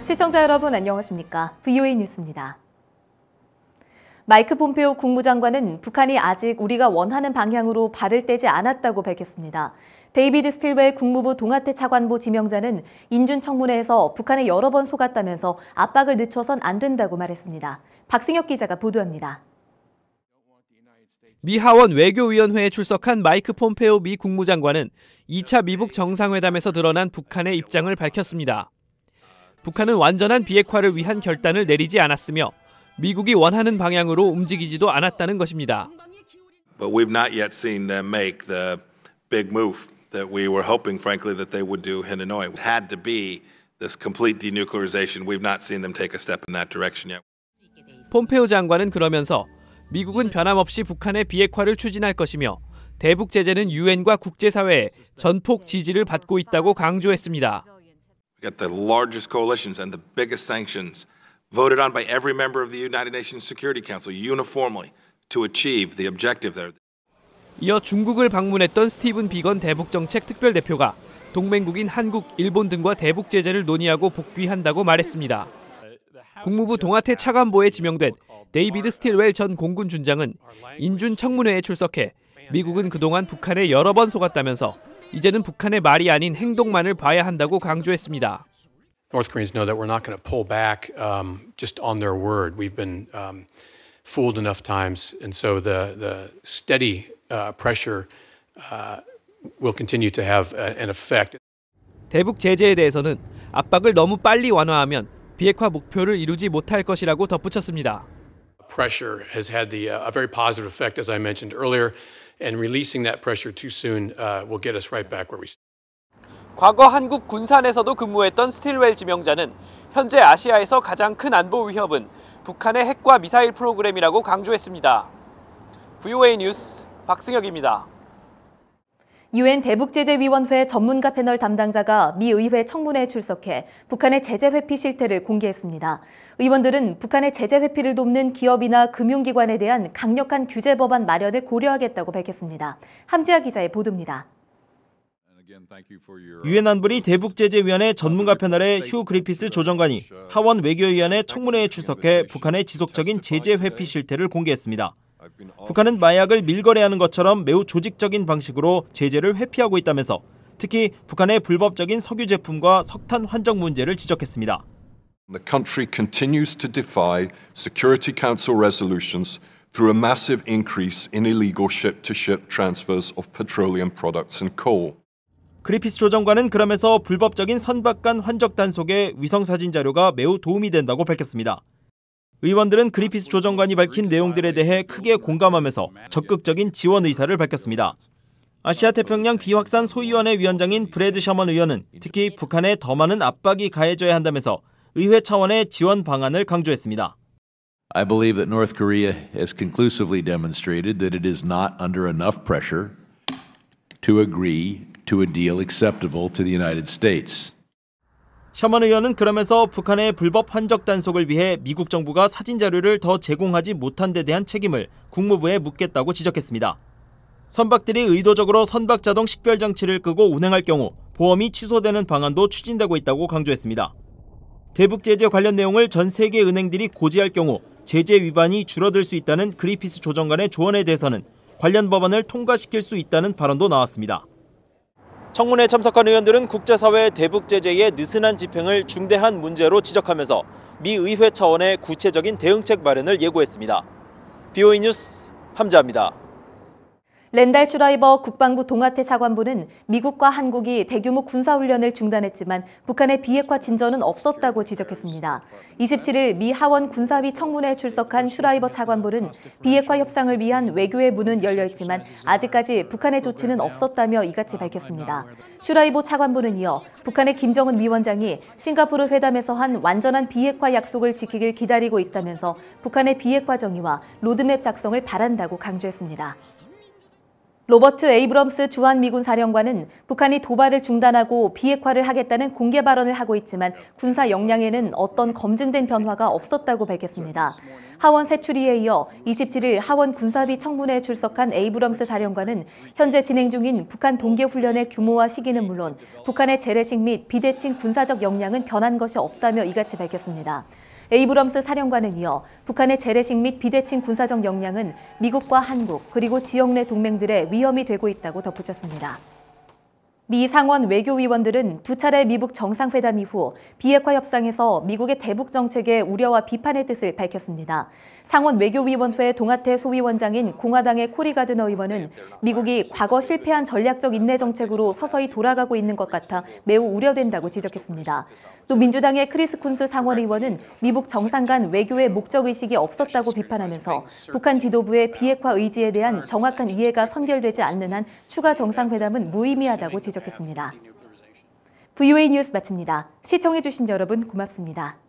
시청자 여러분 안녕하십니까? VOA 뉴스입니다. 마이크 폼페오 국무장관은 북한이 아직 우리가 원하는 방향으로 발을 떼지 않았다고 밝혔습니다. 데이비드 스틸웰 국무부 동아태 차관보 지명자는 인준 청문회에서 북한에 여러 번 속았다면서 압박을 늦춰선 안 된다고 말했습니다. 박승혁 기자가 보도합니다. 미 하원 외교위원회에 출석한 마이크 폼페오 미 국무장관은 2차 미북 정상회담에서 드러난 북한의 입장을 밝혔습니다. 북한은 완전한 비핵화를 위한 결단을 내리지 않았으며 미국이 원하는 방향으로 움직이지도 않았다는 것입니다. But we've not yet seen them make the big move that we were hoping, frankly, that they would do in Hanoi. It had to be this complete denuclearization. We've not seen them take a step in that direction yet. 폼페오 장관은 그러면서 미국은 변함없이 북한의 비핵화를 추진할 것이며 대북 제재는 유엔과 국제사회의 전폭 지지를 받고 있다고 강조했습니다. We got the largest coalitions and the biggest sanctions voted on by every member of the United Nations Security Council uniformly to achieve the objective there. 이어 중국을 방문했던 스티븐 비건 대북정책 특별대표가 동맹국인 한국, 일본 등과 대북 제재를 논의하고 복귀한다고 말했습니다. 국무부 동아태 차관보에 지명된 데이비드 스틸웰 전 공군 준장은 인준 청문회에 출석해 미국은 그동안 북한에 여러 번 속았다면서 이제는 북한의 말이 아닌 행동만을 봐야 한다고 강조했습니다. North Koreans know that we're not going to pull back just on their word. We've been fooled enough times, and so the steady pressure will continue to have an effect. 대북 제재에 대해서는 압박을 너무 빨리 완화하면 비핵화 목표를 이루지 못할 것이라고 덧붙였습니다. Pressure has had a very positive effect, as I mentioned earlier, and releasing that pressure too soon will get us right back where we. 과거 한국 군산에서도 근무했던 스틸웰 지명자는 현재 아시아에서 가장 큰 안보 위협은 북한의 핵과 미사일 프로그램이라고 강조했습니다. VOA 뉴스 박승혁입니다. 유엔 대북제재위원회 전문가 패널 담당자가 미 의회 청문회에 출석해 북한의 제재 회피 실태를 공개했습니다. 의원들은 북한의 제재 회피를 돕는 기업이나 금융기관에 대한 강력한 규제 법안 마련을 고려하겠다고 밝혔습니다. 함지아 기자의 보도입니다. 유엔 안보리 대북제재위원회 전문가 패널의 휴 그리피스 조정관이 하원 외교위원회 청문회에 출석해 북한의 지속적인 제재 회피 실태를 공개했습니다. 북한은 마약을 밀거래하는 것처럼 매우 조직적인 방식으로 제재를 회피하고 있다면서 특히 북한의 불법적인 석유 제품과 석탄 환적 문제를 지적했습니다. The country continues to defy Security Council resolutions through a massive increase in illegal ship-to-ship transfers of petroleum products and coal. 그리피스 조정관은 그러면서 불법적인 선박간 환적 단속에 위성사진 자료가 매우 도움이 된다고 밝혔습니다. 의원들은 그리피스 조정관이 밝힌 내용들에 대해 크게 공감하면서 적극적인 지원 의사를 밝혔습니다. 아시아태평양 비확산 소위원회 위원장인 브래드 셔먼 의원은 특히 북한에 더 많은 압박이 가해져야 한다면서 의회 차원의 지원 방안을 강조했습니다. I believe that North Korea has conclusively demonstrated that it is not under enough pressure to agree to a deal acceptable to the United States. 셔먼 의원은 그러면서 북한의 불법 환적 단속을 위해 미국 정부가 사진 자료를 더 제공하지 못한 데 대한 책임을 국무부에 묻겠다고 지적했습니다. 선박들이 의도적으로 선박 자동 식별 장치를 끄고 운행할 경우 보험이 취소되는 방안도 추진되고 있다고 강조했습니다. 대북 제재 관련 내용을 전 세계 은행들이 고지할 경우 제재 위반이 줄어들 수 있다는 그리피스 조정관의 조언에 대해서는 관련 법안을 통과시킬 수 있다는 발언도 나왔습니다. 청문회 참석한 의원들은 국제사회의 대북 제재의 느슨한 집행을 중대한 문제로 지적하면서 미 의회 차원의 구체적인 대응책 마련을 예고했습니다. VOA 뉴스 함지아입니다. 렌달 슈라이버 국방부 동아태 차관보는 미국과 한국이 대규모 군사훈련을 중단했지만 북한의 비핵화 진전은 없었다고 지적했습니다. 27일 미 하원 군사위 청문회에 출석한 슈라이버 차관보는 비핵화 협상을 위한 외교의 문은 열려있지만 아직까지 북한의 조치는 없었다며 이같이 밝혔습니다. 슈라이버 차관보는 이어 북한의 김정은 위원장이 싱가포르 회담에서 한 완전한 비핵화 약속을 지키길 기다리고 있다면서 북한의 비핵화 정의와 로드맵 작성을 바란다고 강조했습니다. 로버트 에이브럼스 주한미군 사령관은 북한이 도발을 중단하고 비핵화를 하겠다는 공개 발언을 하고 있지만 군사 역량에는 어떤 검증된 변화가 없었다고 밝혔습니다. 하원 새 출의에 이어 27일 하원 군사비 청문회에 출석한 에이브럼스 사령관은 현재 진행 중인 북한 동계훈련의 규모와 시기는 물론 북한의 재래식 및 비대칭 군사적 역량은 변한 것이 없다며 이같이 밝혔습니다. 에이브럼스 사령관은 이어 북한의 재래식 및 비대칭 군사적 역량은 미국과 한국 그리고 지역 내 동맹들의 위험이 되고 있다고 덧붙였습니다. 미 상원 외교위원들은 두 차례 미북 정상회담 이후 비핵화 협상에서 미국의 대북 정책에 우려와 비판의 뜻을 밝혔습니다. 상원 외교위원회 동아태 소위원장인 공화당의 코리 가드너 의원은 미국이 과거 실패한 전략적 인내 정책으로 서서히 돌아가고 있는 것 같아 매우 우려된다고 지적했습니다. 또 민주당의 크리스 쿤스 상원 의원은 미북 정상 간 외교의 목적의식이 없었다고 비판하면서 북한 지도부의 비핵화 의지에 대한 정확한 이해가 선결되지 않는 한 추가 정상회담은 무의미하다고 지적했습니다. VOA 뉴스 마칩니다. 시청해주신 여러분 고맙습니다.